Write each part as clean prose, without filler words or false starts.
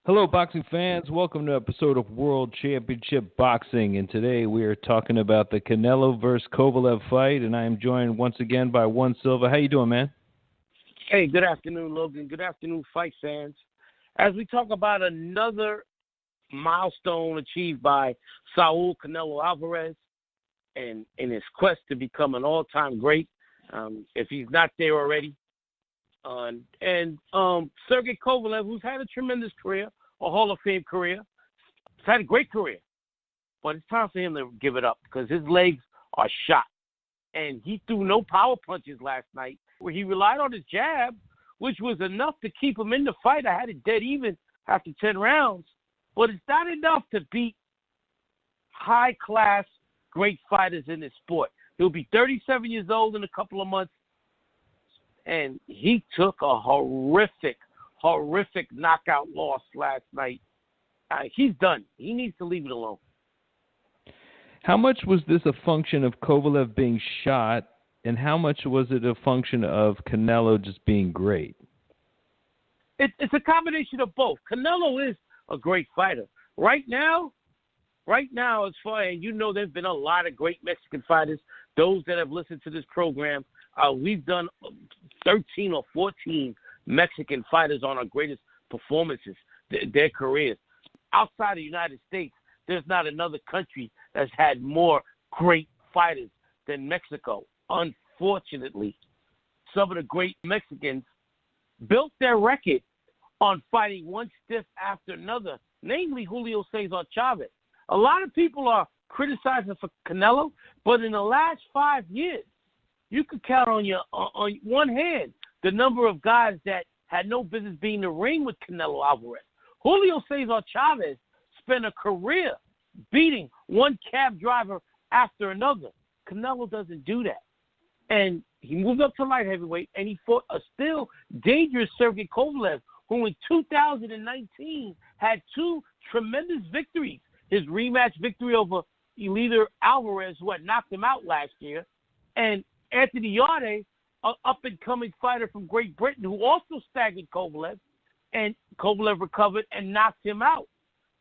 Hello, boxing fans. Welcome to an episode of World Championship Boxing. And today we are talking about the Canelo versus Kovalev fight. And I am joined once again by One Silva. How you doing, man? Hey, good afternoon, Logan. Good afternoon, fight fans. As we talk about another milestone achieved by Saul Canelo Alvarez and in his quest to become an all-time great, if he's not there already, and Sergey Kovalev, who's had a tremendous career, a Hall of Fame career. He's had a great career. But it's time for him to give it up because his legs are shot. And he threw no power punches last night where he relied on his jab, which was enough to keep him in the fight. I had it dead even after 10 rounds. But it's not enough to beat high-class, great fighters in this sport. He'll be 37 years old in a couple of months. And he took a horrific knockout loss last night. He's done. He needs to leave it alone. How much was this a function of Kovalev being shot, and how much was it a function of Canelo just being great? It's a combination of both. Canelo is a great fighter. Right now, as far as you know, there's been a lot of great Mexican fighters. Those that have listened to this program, we've done 13 or 14 Mexican fighters on our greatest performances, their careers. Outside the United States, there's not another country that's had more great fighters than Mexico. Unfortunately, some of the great Mexicans built their record on fighting one stiff after another, namely Julio Cesar Chavez. A lot of people are criticizing for Canelo, but in the last 5 years, you could count on one hand the number of guys that had no business being in the ring with Canelo Alvarez. Julio Cesar Chavez spent a career beating one cab driver after another. Canelo doesn't do that. And he moved up to light heavyweight, and he fought a still dangerous Sergey Kovalev, who in 2019 had two tremendous victories. His rematch victory over Eleider Alvarez, who had knocked him out last year, and Anthony Yarde, an up-and-coming fighter from Great Britain, who also staggered Kovalev, and Kovalev recovered and knocked him out.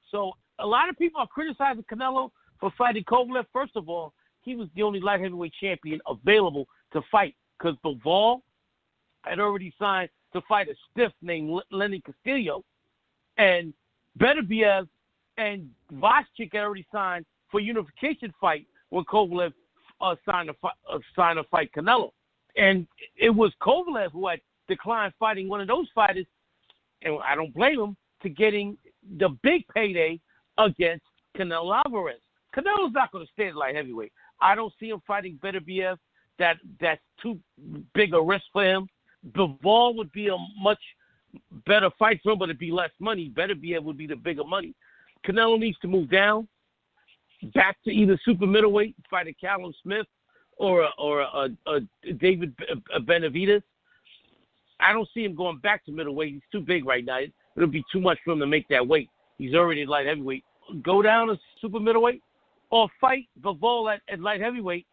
So a lot of people are criticizing Canelo for fighting Kovalev. First of all, he was the only light heavyweight champion available to fight because Bivol had already signed to fight a stiff named Lenny Castillo, and Beterbiev and Voschik had already signed for a unification fight when Kovalev signed to fight Canelo. And it was Kovalev who had declined fighting one of those fighters, and I don't blame him, to getting the big payday against Canelo Alvarez. Canelo's not going to stay at light heavyweight. I don't see him fighting Beterbiev. That's too big a risk for him. Bivol would be a much better fight for him, but it'd be less money. Beterbiev would be the bigger money. Canelo needs to move down, back to either super middleweight, fight a Callum Smith or a David Benavidez. I don't see him going back to middleweight. He's too big right now. It'll be too much for him to make that weight. He's already at light heavyweight. Go down to super middleweight or fight Bivol at light heavyweight.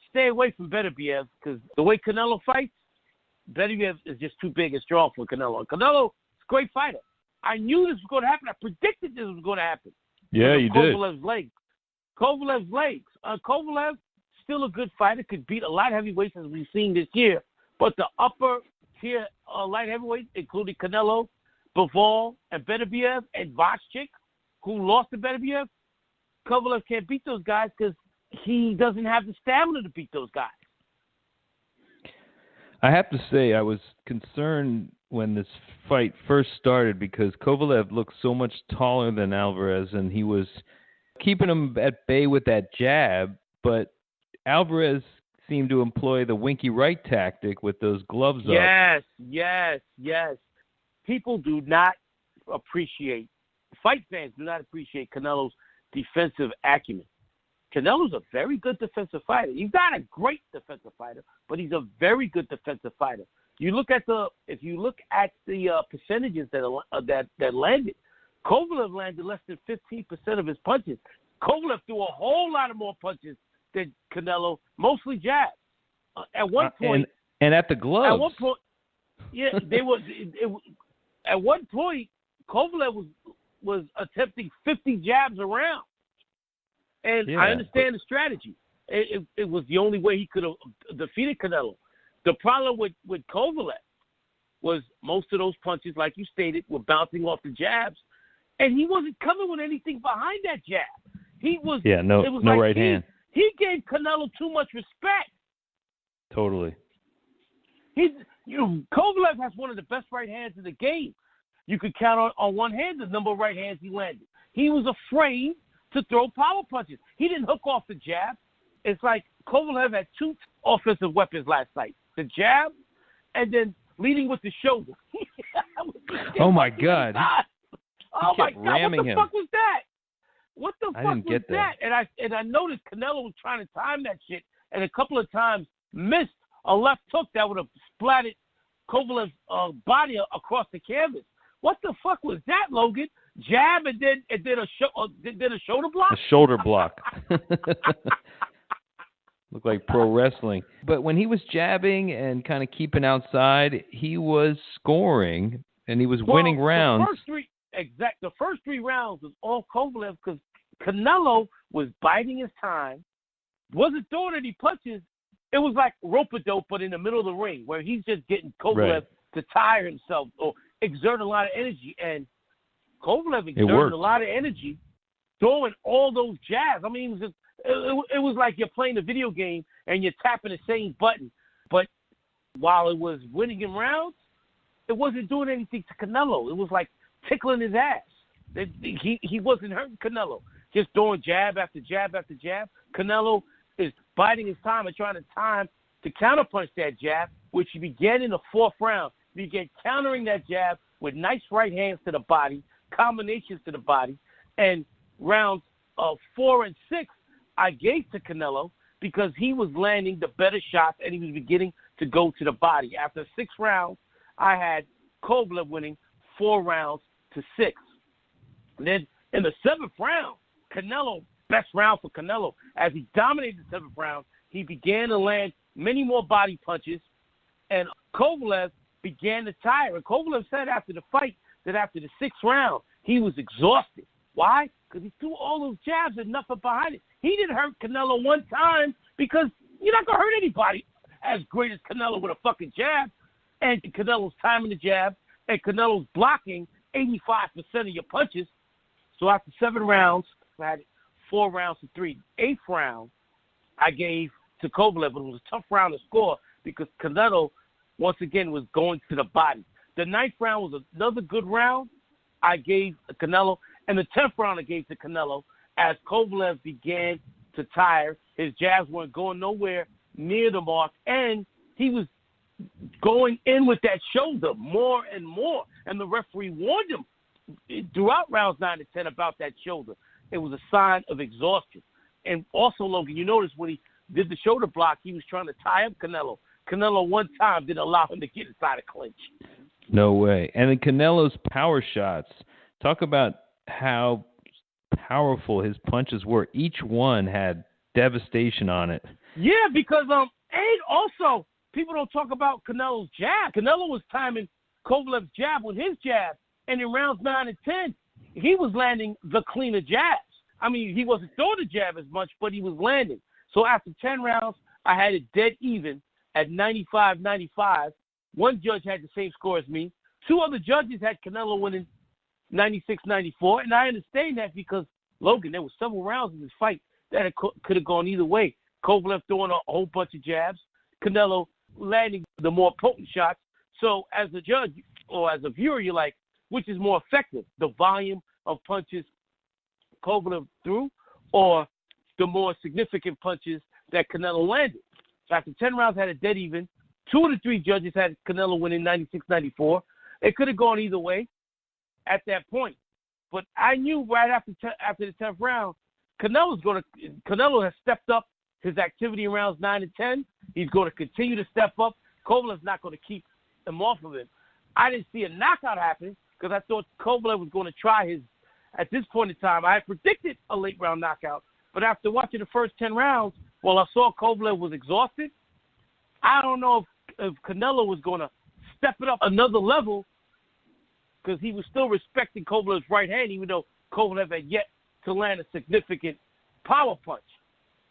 Stay away from Beterbiev because the way Canelo fights, Beterbiev is just too big and strong for Canelo. And Canelo is a great fighter. I knew this was going to happen. I predicted this was going to happen. Yeah, you did. Kovalev's legs. Kovalev, still a good fighter, could beat a lot of heavyweights as we've seen this year. But the upper tier light heavyweights, including Canelo, Bivol, and Beterbiev, and Voschik, who lost to Beterbiev, Kovalev can't beat those guys because he doesn't have the stamina to beat those guys. I have to say I was concerned when this fight first started because Kovalev looked so much taller than Alvarez, and he was keeping him at bay with that jab, but Alvarez seemed to employ the winky right tactic with those gloves up. Yes. People do not appreciate, fight fans do not appreciate Canelo's defensive acumen. Canelo's a very good defensive fighter. He's not a great defensive fighter, but he's a very good defensive fighter. If you look at the percentages that landed, Kovalev landed less than 15% of his punches. Kovalev threw a whole lot of more punches than Canelo, mostly jabs. At one point, and at the gloves. At one point, yeah, they were. At one point, Kovalev was was attempting 50 jabs around. And I understand the strategy. It was the only way he could have defeated Canelo. The problem with Kovalev was most of those punches, like you stated, were bouncing off the jabs, and he wasn't coming with anything behind that jab. He was no right hand. He gave Canelo too much respect. Totally. Kovalev has one of the best right hands in the game. You could count on one hand the number of right hands he landed. He was afraid to throw power punches. He didn't hook off the jab. It's like Kovalev had two offensive weapons last night: the jab, and then leading with the shoulder. Oh my God! Oh my God! What the fuck was that? What the fuck was that? And I noticed Canelo was trying to time that shit, and a couple of times missed a left hook that would have splatted Kovalev's body across the canvas. What the fuck was that, Logan? Jab and then a shoulder block. A shoulder block. Looked like pro wrestling. But when he was jabbing and kind of keeping outside, he was scoring and he was winning rounds. The first three rounds was all Kovalev because Canelo was biding his time, wasn't throwing any punches. It was like rope-a-dope, but in the middle of the ring, where he's just getting Kovalev to tire himself or exert a lot of energy. And Kovalev exerted a lot of energy throwing all those jabs. I mean, it was like you're playing a video game and you're tapping the same button. But while it was winning him rounds, it wasn't doing anything to Canelo. It was like tickling his ass. He wasn't hurting Canelo. Just throwing jab after jab after jab. Canelo is biding his time and trying to counterpunch that jab, which he began in the fourth round. He began countering that jab with nice right hands to the body, combinations to the body, and rounds 4 and 6 I gave to Canelo because he was landing the better shots and he was beginning to go to the body. After 6 rounds, I had Kovalev winning 4 rounds to 6. And then in the 7th round, Canelo, best round for Canelo. As he dominated the 7th round, he began to land many more body punches, and Kovalev began to tire. And Kovalev said after the fight that after the 6th round, he was exhausted. Why? Because he threw all those jabs and nothing behind it. He didn't hurt Canelo one time because you're not going to hurt anybody as great as Canelo with a fucking jab. And Canelo's timing the jab, and Canelo's blocking 85% of your punches. So after 7 rounds, I had 4 rounds to 3. 8th round, I gave to Kovalev, but it was a tough round to score because Canelo, once again, was going to the body. The 9th round was another good round I gave to Canelo, and the 10th round I gave to Canelo as Kovalev began to tire. His jabs weren't going nowhere near the mark, and he was going in with that shoulder more and more, and the referee warned him throughout rounds 9 and 10 about that shoulder. It was a sign of exhaustion. And also, Logan, you notice when he did the shoulder block, he was trying to tie up Canelo. Canelo one time didn't allow him to get inside a clinch. No way. And then Canelo's power shots. Talk about how powerful his punches were. Each one had devastation on it. Yeah, because and also people don't talk about Canelo's jab. Canelo was timing Kovalev's jab with his jab, and in rounds 9 and 10, he was landing the cleaner jabs. I mean, he wasn't throwing the jab as much, but he was landing. So after 10 rounds, I had it dead even at 95-95. One judge had the same score as me. 2 other judges had Canelo winning 96-94, and I understand that because, Logan, there were several rounds in this fight that it could have gone either way. Kovalev throwing a whole bunch of jabs, Canelo landing the more potent shots. So as a judge or as a viewer, you're like, which is more effective, the volume of punches Kovalev threw or the more significant punches that Canelo landed? So after 10 rounds, had a dead even. 2 of the 3 judges had Canelo winning 96-94. It could have gone either way at that point. But I knew right after the 10th round, Canelo has stepped up his activity in rounds 9 and 10. He's going to continue to step up. Kovalev's not going to keep him off of him. I didn't see a knockout happening because I thought Kovalev was going to try his. At this point in time, I had predicted a late round knockout. But after watching the first 10 rounds, while I saw Kovalev was exhausted, I don't know if Canelo was going to step it up another level because he was still respecting Kovalev's right hand, even though Kovalev had yet to land a significant power punch.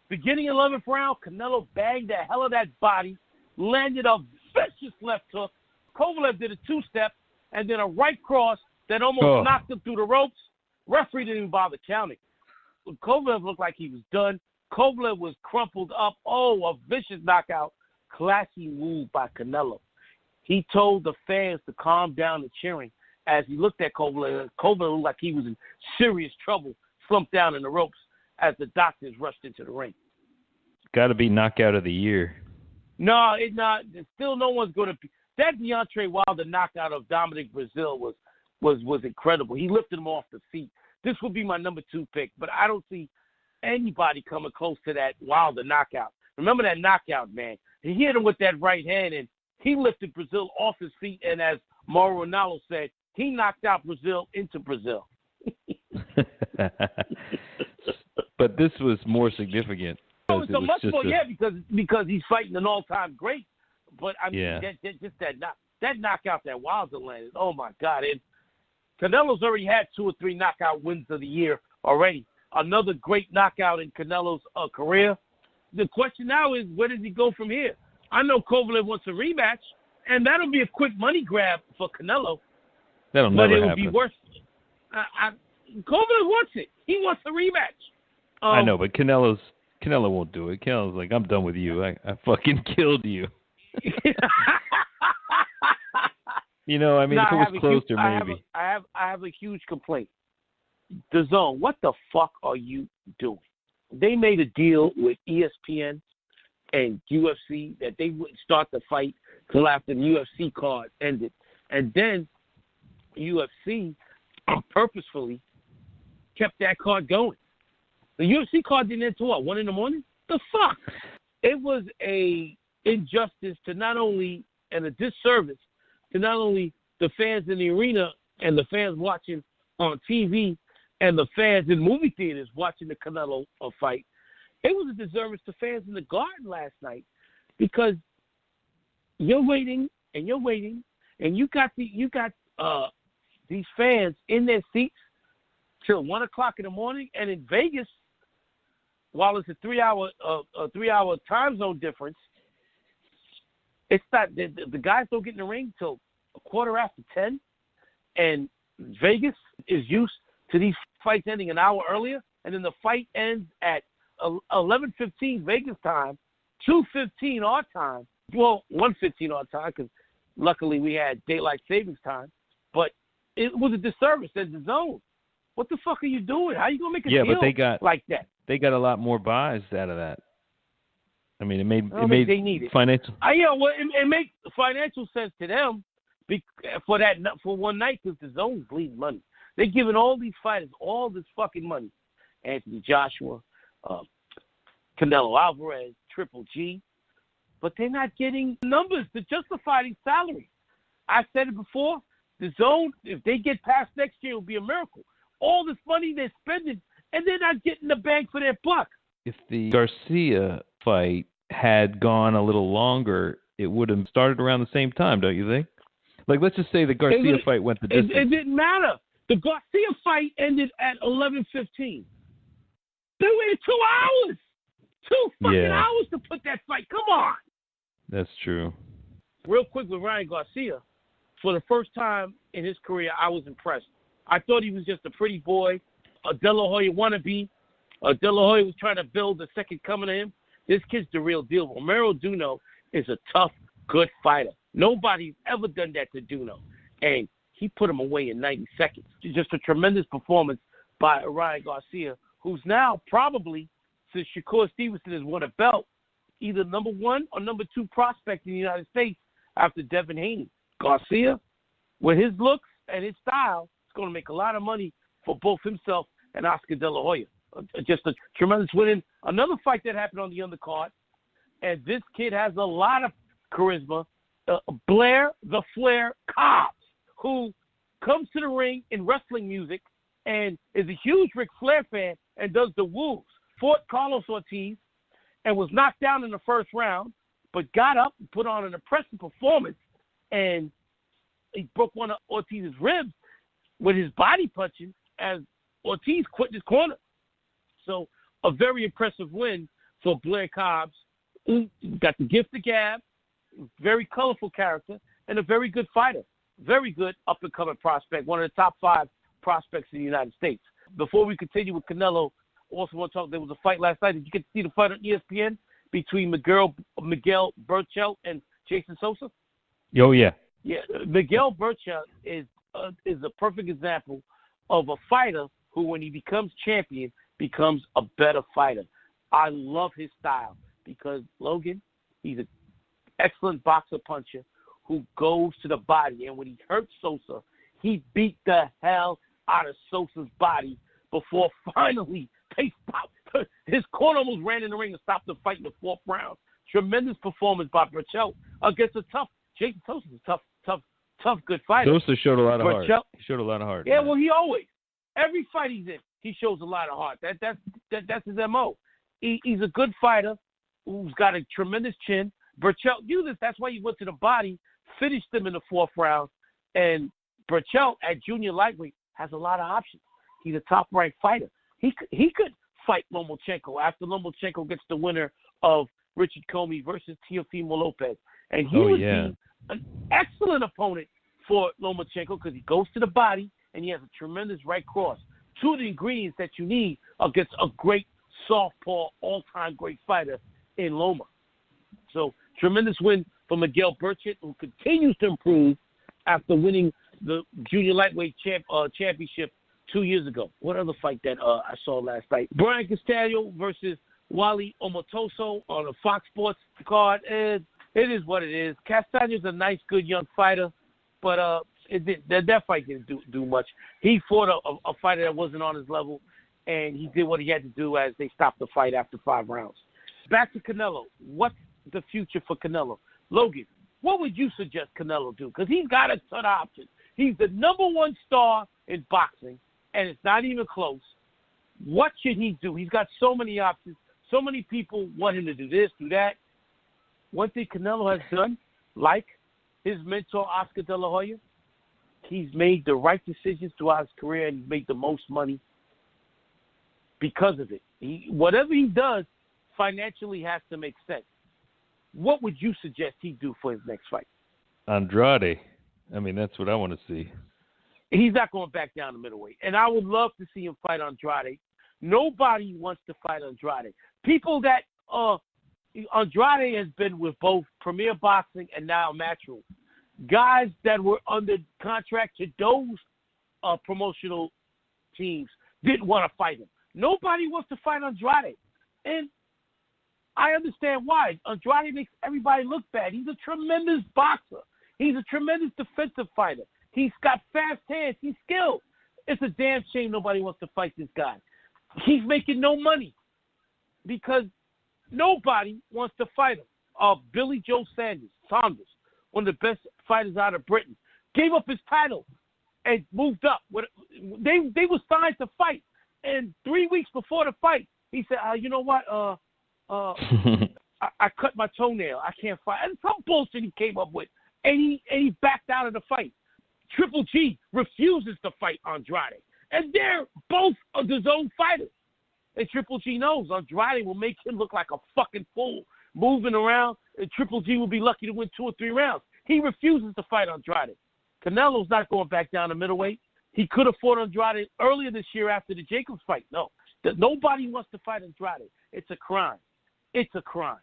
Beginning 11th round, Canelo banged the hell of that body, landed a vicious left hook. Kovalev did a two-step and then a right cross that almost knocked him through the ropes. Referee didn't even bother counting. Kovalev looked like he was done. Kovalev was crumpled up. Oh, a vicious knockout. Classy move by Canelo. He told the fans to calm down the cheering as he looked at Kovalev. Kovalev looked like he was in serious trouble, slumped down in the ropes as the doctors rushed into the ring. Got to be knockout of the year. No, it's not. Still, no one's going to be. That Deontay Wilder knockout of Dominic Brazil was incredible. He lifted him off the feet. This would be my number 2 pick, but I don't see anybody coming close to that Wilder knockout. Remember that knockout, man. He hit him with that right hand, and he lifted Brazil off his feet, and as Mauro Ranallo said, he knocked out Brazil into Brazil. But this was more significant. Oh, it's a much more, because he's fighting an all-time great. But I mean, just that knockout that Wilder landed. Oh my God! Canelo's already had 2 or 3 knockout wins of the year already. Another great knockout in Canelo's career. The question now is, where does he go from here? I know Kovalev wants a rematch, and that'll be a quick money grab for Canelo. That'll never happen. But it would be worse. Kovalev wants it. He wants a rematch. I know, but Canelo won't do it. Canelo's like, I'm done with you. I fucking killed you. You know, I mean, if it was closer, maybe. I have a huge complaint. DAZN, what the fuck are you doing? They made a deal with ESPN and UFC that they wouldn't start the fight till after the UFC card ended. And then UFC purposefully kept that card going. The UFC card didn't end till what, 1 a.m? The fuck? It was a injustice to not only, and a disservice to not only the fans in the arena and the fans watching on TV and the fans in movie theaters watching the Canelo fight. It was a disservice to fans in the Garden last night because you're waiting and you got these fans in their seats till 1 o'clock in the morning, and in Vegas, while it's a 3-hour time zone difference, it's not the guys don't get in the ring till 10:15, and Vegas is used to these fights ending an hour earlier, and then the fight ends at 11:15 Vegas time, 2:15 our time. Well, 1:15 our time because luckily we had daylight savings time, but it was a disservice at DAZN. What the fuck are you doing? How are you gonna make a deal like that? They got a lot more buys out of that. I mean, it made they need it. Financial. It makes financial sense to them for one night because DAZN's bleeding money. They're giving all these fighters all this fucking money. Anthony Joshua, Canelo Alvarez, Triple G, but they're not getting numbers to justify these salaries. I said it before. DAZN, if they get past next year, it'll be a miracle. All this money they're spending, and they're not getting the bang for their buck. If the Garcia fight had gone a little longer, it would have started around the same time, don't you think? Like, let's just say the Garcia fight went the distance. It didn't matter. The Garcia fight ended at 11:15. They waited 2 hours. 2 fucking hours to put that fight. Come on. That's true. Real quick with Ryan Garcia, for the first time in his career, I was impressed. I thought he was just a pretty boy, a De La Hoya wannabe. De La Hoya was trying to build the second coming of him. This kid's the real deal. Romero Duno is a tough, good fighter. Nobody's ever done that to Duno. And he put him away in 90 seconds. Just a tremendous performance by Ryan Garcia, who's now probably, since Shakur Stevenson has won a belt, either number 1 or number 2 prospect in the United States after Devin Haney. Garcia, with his looks and his style, is going to make a lot of money for both himself and Oscar De La Hoya. Just a tremendous win. Another fight that happened on the undercard, and this kid has a lot of charisma, Blair the Flair Cobbs, who comes to the ring in wrestling music and is a huge Ric Flair fan and does the woos. Fought Carlos Ortiz and was knocked down in the first round, but got up and put on an impressive performance, and he broke one of Ortiz's ribs, with his body punching as Ortiz quit his corner. So a very impressive win for Blair Cobbs, who got the gift of gab, very colorful character, and a very good fighter. Very good up-and-coming prospect, one of the top 5 prospects in the United States. Before we continue with Canelo, also want to talk, there was a fight last night. Did you get to see the fight on ESPN between Miguel Berchelt and Jason Sosa? Oh, yeah. Yeah, Miguel Berchelt is a perfect example of a fighter who, when he becomes champion, becomes a better fighter. I love his style because, Logan, he's an excellent boxer puncher who goes to the body. And when he hurt Sosa, he beat the hell out of Sosa's body before finally they stopped. His corner almost ran in the ring and stopped the fight in the 4th round. Tremendous performance by Berchelt against a tough – Jason Sosa's a tough, good fighter. Sosa showed a lot of heart. He showed a lot of heart. Yeah, well, he always – every fight he's in, he shows a lot of heart. That's his M.O. He's a good fighter who's got a tremendous chin. Berchelt knew this. That's why he went to the body, finished him in the 4th round. And Berchelt at junior lightweight has a lot of options. He's a top-ranked fighter. He could fight Lomachenko after Lomachenko gets the winner of Richard Comey versus Teofimo Lopez. And he would be an excellent opponent for Lomachenko because he goes to the body and he has a tremendous right cross. 2 of the ingredients that you need against a great southpaw, all-time great fighter in Loma. So, tremendous win for Miguel Berchelt, who continues to improve after winning the junior lightweight championship 2 years ago. What other fight that I saw last night? Brian Castillo versus Wally Omotoso on a Fox Sports card. It is what it is. Castillo's a nice, good young fighter, but that fight didn't do much. He fought a fighter that wasn't on his level, and he did what he had to do as they stopped the fight after 5 rounds. Back to Canelo. What's the future for Canelo? Logan, what would you suggest Canelo do? Because he's got a ton of options. He's the number 1 star in boxing, and it's not even close. What should he do? He's got so many options. So many people want him to do this, do that. One thing Canelo has done, like his mentor Oscar De La Hoya, he's made the right decisions throughout his career, and he's made the most money because of it. Whatever he does financially has to make sense. What would you suggest he do for his next fight? Andrade. I mean, that's what I want to see. He's not going back down to middleweight. And I would love to see him fight Andrade. Nobody wants to fight Andrade. People that Andrade has been with both Premier Boxing and now Matchroom. Guys that were under contract to those promotional teams didn't want to fight him. Nobody wants to fight Andrade. And I understand why. Andrade makes everybody look bad. He's a tremendous boxer. He's a tremendous defensive fighter. He's got fast hands. He's skilled. It's a damn shame nobody wants to fight this guy. He's making no money because nobody wants to fight him. Billy Joe Saunders, one of the best fighters out of Britain, gave up his title and moved up. They were signed to fight, and 3 weeks before the fight, he said, "You know what? I cut my toenail. I can't fight." And some bullshit he came up with, and he backed out of the fight. Triple G refuses to fight Andrade, and they're both the zone fighters. And Triple G knows Andrade will make him look like a fucking fool, moving around, and Triple G will be lucky to win 2 or 3 rounds. He refuses to fight Andrade. Canelo's not going back down to middleweight. He could have fought Andrade earlier this year after the Jacobs fight. No, nobody wants to fight Andrade. It's a crime. It's a crime.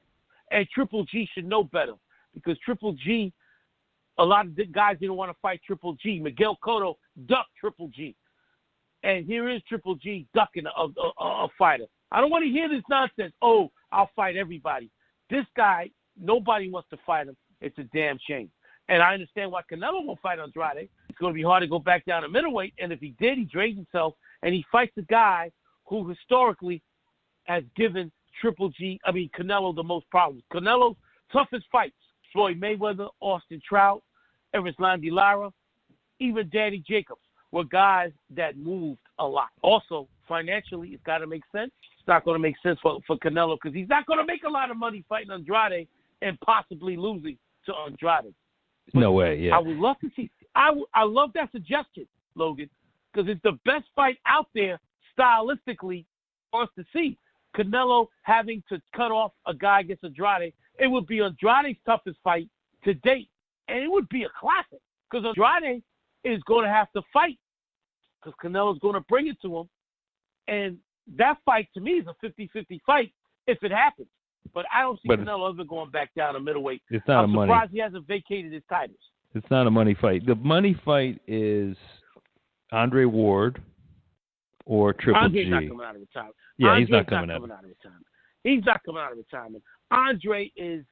And Triple G should know better because Triple G, a lot of guys didn't want to fight Triple G. Miguel Cotto ducked Triple G. And here is Triple G ducking a fighter. I don't want to hear this nonsense. Oh, I'll fight everybody. This guy, nobody wants to fight him. It's a damn shame. And I understand why Canelo won't fight Andrade. It's going to be hard to go back down to middleweight. And if he did, he drains himself. And he fights a guy who historically has given Canelo the most problems. Canelo's toughest fights, Floyd Mayweather, Austin Trout, Erislandy Lara, even Danny Jacobs, were guys that moved a lot. Also, financially, it's got to make sense. It's not going to make sense for Canelo because he's not going to make a lot of money fighting Andrade and possibly losing to Andrade. No way, yeah. I would love to see. I love that suggestion, Logan. because it's the best fight out there stylistically for us to see. Canelo having to cut off a guy against Andrade, it would be Andrade's toughest fight to date, and it would be a classic because Andrade is going to have to fight because Canelo's going to bring it to him, and that fight to me is a 50-50 fight if it happens. But I don't see Canelo ever going back down to middleweight. It's not I'm a money. surprised he hasn't vacated his titles. It's not a money fight. The money fight is Andre Ward or Triple Andre's G. not coming out of retirement. Yeah, Andre's he's not coming out. He's not coming out of retirement. Andre is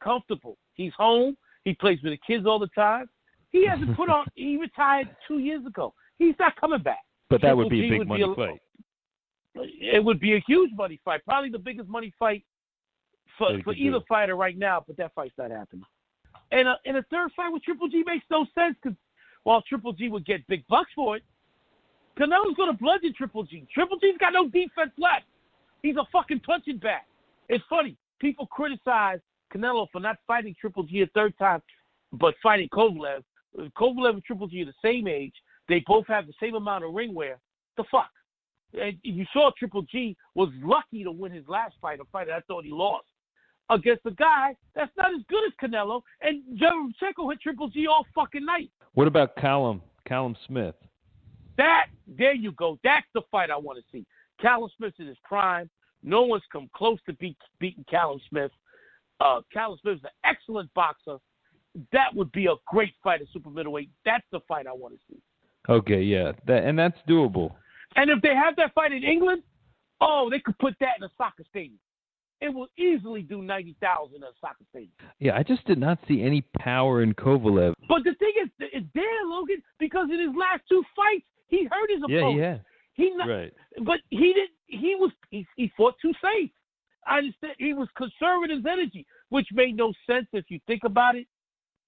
comfortable. He's home. He plays with the kids all the time. He hasn't put on. He retired 2 years ago. He's not coming back. But that Triple would be G a big money fight. It would be a huge money fight. Probably the biggest money fight for either fighter right now. But that fight's not happening. And a third fight with Triple G makes no sense because while Triple G would get big bucks for it, Canelo's going to bludgeon Triple G. Triple G's got no defense left. He's a fucking punching bag. It's funny. People criticize Canelo for not fighting Triple G a third time, but fighting Kovalev. Kovalev and Triple G are the same age. They both have the same amount of ring wear. The fuck? And you saw Triple G was lucky to win his last fight, a fight that I thought he lost, against a guy that's not as good as Canelo. And Shevchenko hit Triple G all fucking night. What about Callum Smith? There you go. That's the fight I want to see. Callum Smith in his prime. No one's come close to beating Callum Smith. Callum Smith is an excellent boxer. That would be a great fight at super middleweight. That's the fight I want to see. Okay, yeah, that's doable. And if they have that fight in England, they could put that in a soccer stadium. It will easily do 90,000 in a soccer stadium. Yeah, I just did not see any power in Kovalev. But the thing is, it's there, Logan, because in his last two fights, he hurt his opponent. Yeah. Right. But he didn't. He fought too safe. I understand. He was conserving his energy, which made no sense if you think about it.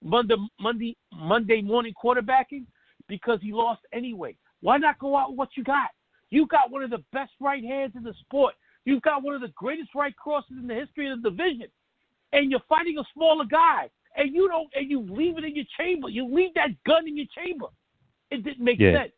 Monday morning quarterbacking, because he lost anyway. Why not go out with what you got? You got one of the best right hands in the sport. You've got one of the greatest right crosses in the history of the division, and you're fighting a smaller guy, and you leave it in your chamber. You leave that gun in your chamber. It didn't make sense.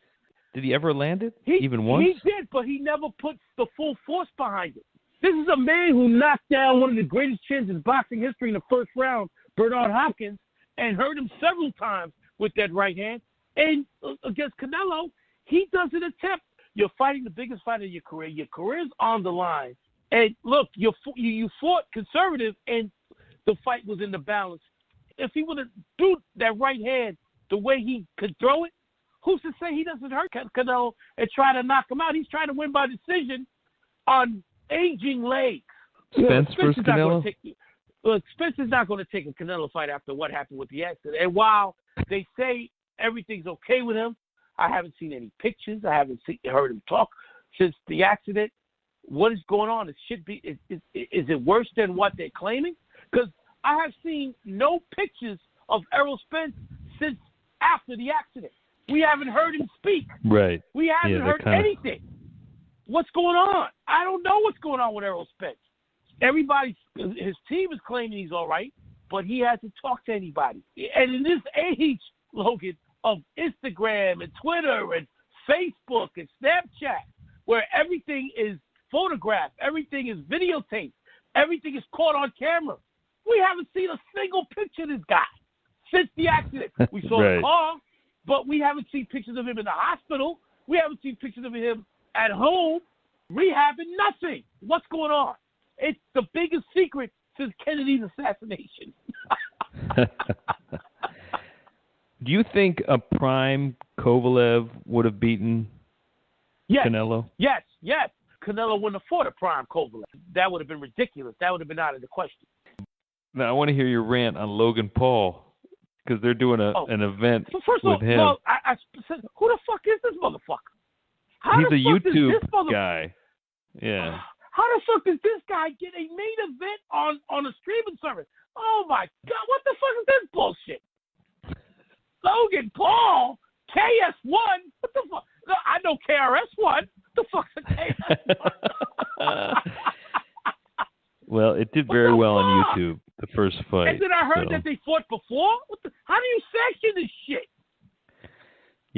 Did he ever land it? Even once? He did, but he never put the full force behind it. This is a man who knocked down one of the greatest chins in boxing history in the first round, Bernard Hopkins, and hurt him several times with that right hand. And against Canelo, he doesn't attempt. You're fighting the biggest fight of your career. Your career's on the line. And look, you fought conservative, and the fight was in the balance. If he would have threw that right hand the way he could throw it, who's to say he doesn't hurt Canelo and try to knock him out? He's trying to win by decision on aging legs. Spence versus Canelo? Spence is not going to take a Canelo fight after what happened with the accident. And while they say everything's okay with him, I haven't seen any pictures. I haven't heard him talk since the accident. What is going on? It should be. Is it worse than what they're claiming? Because I have seen no pictures of Errol Spence since after the accident. We haven't heard him speak. Right. We haven't heard anything. What's going on? I don't know what's going on with Errol Spence. His team is claiming he's all right, but he hasn't talked to anybody. And in this age, Logan, of Instagram and Twitter and Facebook and Snapchat, where everything is photographed, everything is videotaped, everything is caught on camera, we haven't seen a single picture of this guy since the accident. We saw the car, but we haven't seen pictures of him in the hospital. We haven't seen pictures of him at home, rehabbing, nothing. What's going on? It's the biggest secret since Kennedy's assassination. Do you think a prime Kovalev would have beaten Canelo? Yes. Canelo wouldn't have fought a prime Kovalev. That would have been ridiculous. That would have been out of the question. Now, I want to hear your rant on Logan Paul, because they're doing an event with him. Well, I said, who the fuck is this motherfucker? He's a YouTube guy. Yeah. How the fuck does this guy get a main event on a streaming service? Oh, my God. What the fuck is this bullshit? Logan Paul, KS1. What the fuck? No, I know KRS1. The fuck's a KS1? Well, it did very well on YouTube, the first fight. And then I heard that they fought before? How do you sanction this shit?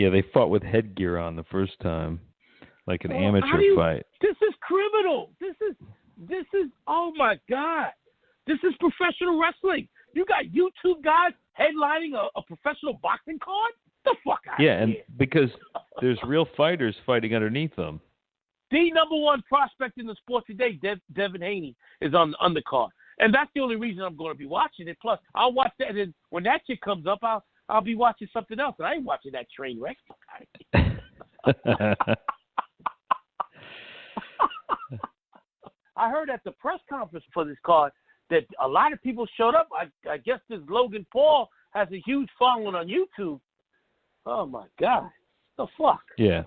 Yeah, they fought with headgear on the first time, like an amateur fight. This is criminal. This is. Oh my God. This is professional wrestling. You got YouTube guys headlining a professional boxing card? The fuck out of here. Yeah, and because there's real fighters fighting underneath them. The number one prospect in the sport today, Devin Haney, is on the undercard. And that's the only reason I'm going to be watching it. Plus, I'll watch that. And when that shit comes up, I'll be watching something else. And I ain't watching that train wreck. I heard at the press conference for this card that a lot of people showed up. I guess this Logan Paul has a huge following on YouTube. Oh, my God. The fuck? Yeah.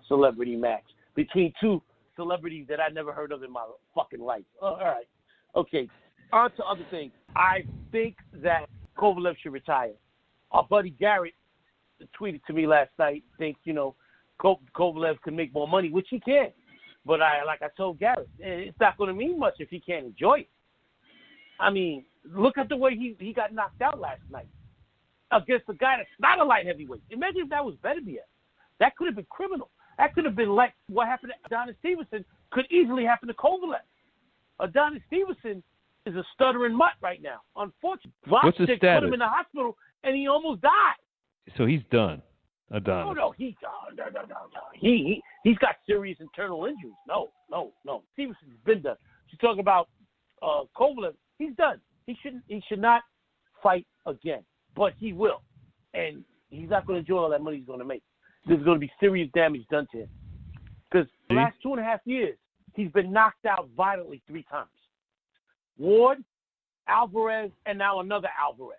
Celebrity match between two celebrities that I never heard of in my fucking life. All right. Okay. On to other things. I think that Kovalev should retire. Our buddy Garrett tweeted to me last night, thinks, Kovalev can make more money, which he can. But like I told Garrett, it's not going to mean much if he can't enjoy it. I mean, look at the way he got knocked out last night against a guy that's not a light heavyweight. Imagine if that was Beterbiev. That could have been criminal. That could have been like what happened to Adonis Stevenson could easily happen to Kovalev. Adonis Stevenson is a stuttering mutt right now. Unfortunately, what's his status? Put him in the hospital, and he almost died. So he's done. Adonis. No. He's got serious internal injuries. No. Stevenson's been done. She's talking about Kovalev. He's done. He should not fight again, but he will, and he's not going to enjoy all that money he's going to make. There's going to be serious damage done to him. Because the last 2.5 years, he's been knocked out violently 3 times. Ward, Alvarez, and now another Alvarez.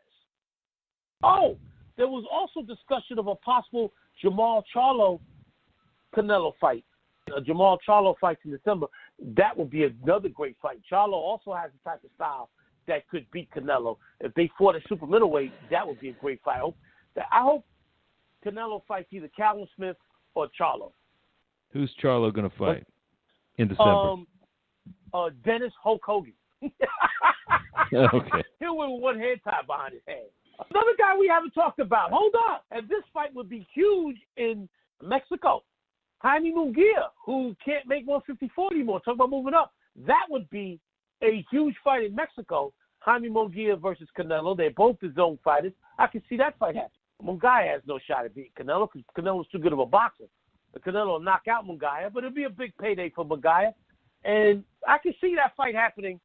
Oh, there was also discussion of a possible Jamal Charlo-Canelo fight. Jamal Charlo fights in December. That would be another great fight. Charlo also has the type of style that could beat Canelo. If they fought at super middleweight, that would be a great fight. I hope Canelo fights either Callum Smith or Charlo. Who's Charlo going to fight in December? Dennis Hulk Hogan. Okay. He'll win with one hand tied behind his head. Another guy we haven't talked about. Hold on. And this fight would be huge in Mexico. Jaime Munguia, who can't make 154 anymore. Talk about moving up. That would be a huge fight in Mexico. Jaime Munguia versus Canelo. They're both the zone fighters. I can see that fight happen. Munguia has no shot at beating Canelo because Canelo's too good of a boxer. The Canelo will knock out Munguia, but it'll be a big payday for Munguia. And I can see that fight happening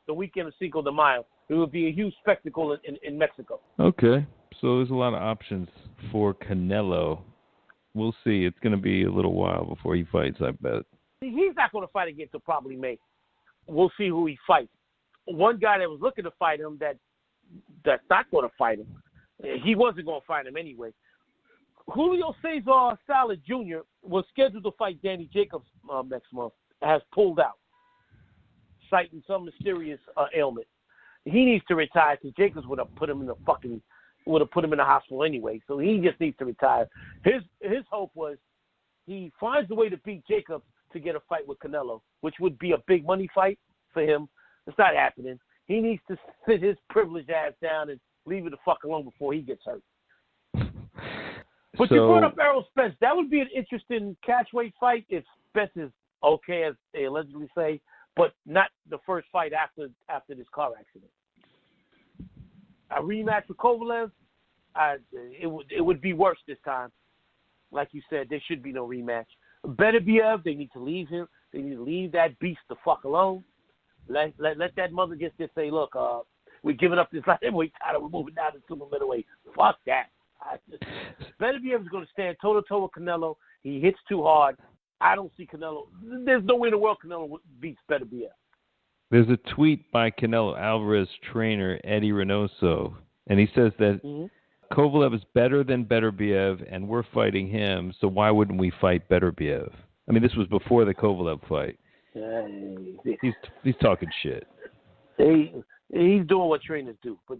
the weekend of Cinco de Mayo. It would be a huge spectacle in Mexico. Okay. So there's a lot of options for Canelo. We'll see. It's going to be a little while before he fights, I bet. He's not going to fight again until probably May. We'll see who he fights. One guy that was looking to fight him that's not going to fight him, he wasn't going to fight him anyway. Julio Cesar Salad Jr. was scheduled to fight Danny Jacobs next month, has pulled out, citing some mysterious ailment. He needs to retire because Jacobs would have put him in the hospital anyway. So he just needs to retire. His hope was he finds a way to beat Jacobs to get a fight with Canelo, which would be a big money fight for him. It's not happening. He needs to sit his privileged ass down and leave it the fuck alone before he gets hurt. But you brought up Errol Spence. That would be an interesting catchweight fight if Spence is okay, as they allegedly say, but not the first fight after this car accident. A rematch with Kovalev, it would be worse this time. Like you said, there should be no rematch. Beterbiev, they need to leave him. They need to leave that beast the fuck alone. Let that mother just say, look, we're giving up this light heavyweight title. We're moving down to super middleweight. Fuck that. Beterbiev is going to stand toe-to-toe with Canelo. He hits too hard. I don't see Canelo. There's no way in the world Canelo beats Beterbiev. There's a tweet by Canelo Alvarez trainer Eddie Reynoso, and he says that Kovalev is better than Beterbiev, and we're fighting him, so why wouldn't we fight Beterbiev? I mean, this was before the Kovalev fight. He's talking shit. He's doing what trainers do. But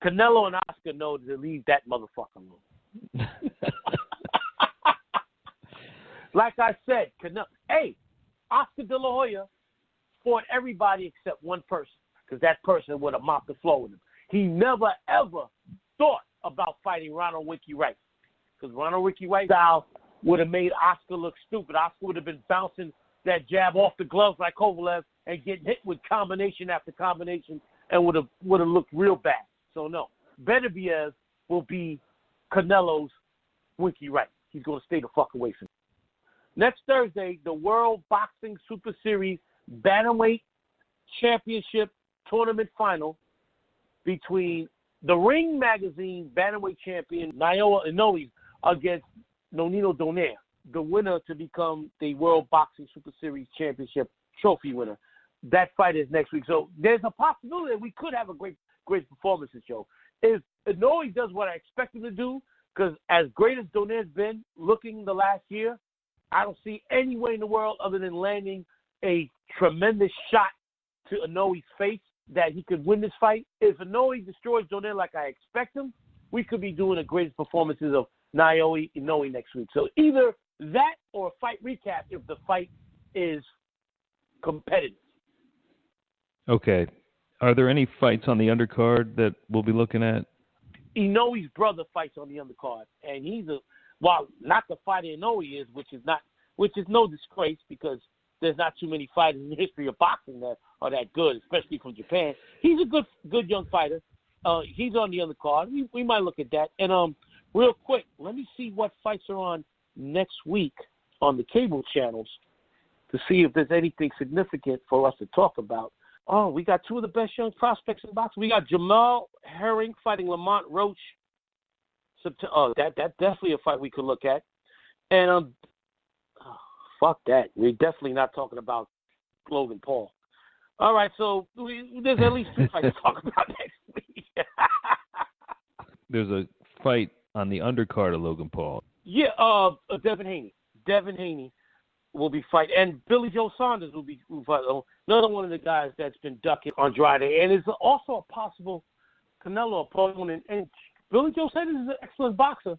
Canelo and Oscar know to leave that motherfucker alone. Like I said, Oscar De La Hoya fought everybody except one person because that person would have mopped the floor with him. He never, ever thought about fighting Ronald Winky Wright. because Ronald Ricky White style would have made Oscar look stupid. Oscar would have been bouncing that jab off the gloves like Kovalev and getting hit with combination after combination and would have looked real bad. So, no. Beterbiev will be Canelo's Winky Wright. He's going to stay the fuck away from him. Next Thursday, the World Boxing Super Series Bantamweight Championship Tournament Final between the Ring Magazine Bantamweight Champion Naoya Inoue against Nonito Donaire, the winner to become the World Boxing Super Series Championship trophy winner. That fight is next week. So there's a possibility that we could have a great performance this show. If Inoue does what I expect him to do, because as great as Donaire's been looking the last year, I don't see any way in the world other than landing a tremendous shot to Inoue's face that he could win this fight. If Inoue destroys Donaire like I expect him, we could be doing the greatest performances of Naoya Inoue next week. So either that or a fight recap if the fight is competitive. Okay. Are there any fights on the undercard that we'll be looking at? Inoue's brother fights on the undercard, and he's not the fighter Inoue is, which is no disgrace because there's not too many fighters in the history of boxing that are that good, especially from Japan. He's a good young fighter. He's on the undercard. We might look at that. And real quick, let me see what fights are on next week on the cable channels to see if there's anything significant for us to talk about. Oh, we got two of the best young prospects in boxing. We got Jamal Herring fighting Lamont Roach. That's definitely a fight we could look at. And fuck that. We're definitely not talking about Logan Paul. All right, so there's at least two fights to talk about next week. There's a fight on the undercard of Logan Paul. Yeah, Devin Haney. Devin Haney will be fighting, and Billy Joe Saunders will fight. Another one of the guys that's been ducking Andrade, and it's also a possible Canelo opponent. And Billy Joe Saunders is an excellent boxer,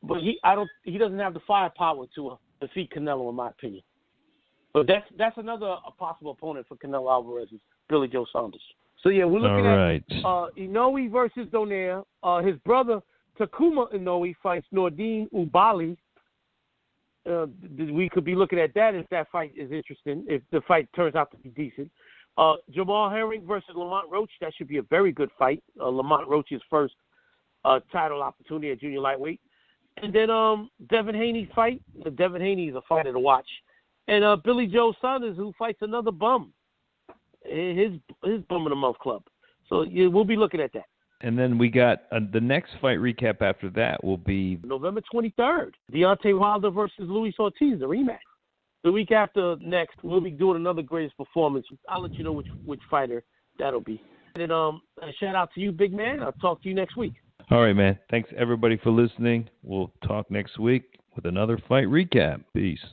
but he doesn't have the firepower to defeat Canelo, in my opinion. But that's another possible opponent for Canelo Alvarez is Billy Joe Saunders. So yeah, we're looking at Inoue versus Donaire. His brother Takuma Inoue fights Nordine Ubali. We could be looking at that if that fight is interesting, if the fight turns out to be decent. Jamal Herring versus Lamont Roach, that should be a very good fight. Lamont Roach's first title opportunity at junior lightweight. And then Devin Haney's fight. Devin Haney is a fighter to watch. And Billy Joe Saunders, who fights another bum. His bum of the month club. So we'll be looking at that. And then we got the next fight recap after that will be November 23rd. Deontay Wilder versus Luis Ortiz, the rematch. The week after next, we'll be doing another greatest performance. I'll let you know which fighter that'll be. And a shout out to you, big man. I'll talk to you next week. All right, man. Thanks everybody for listening. We'll talk next week with another fight recap. Peace.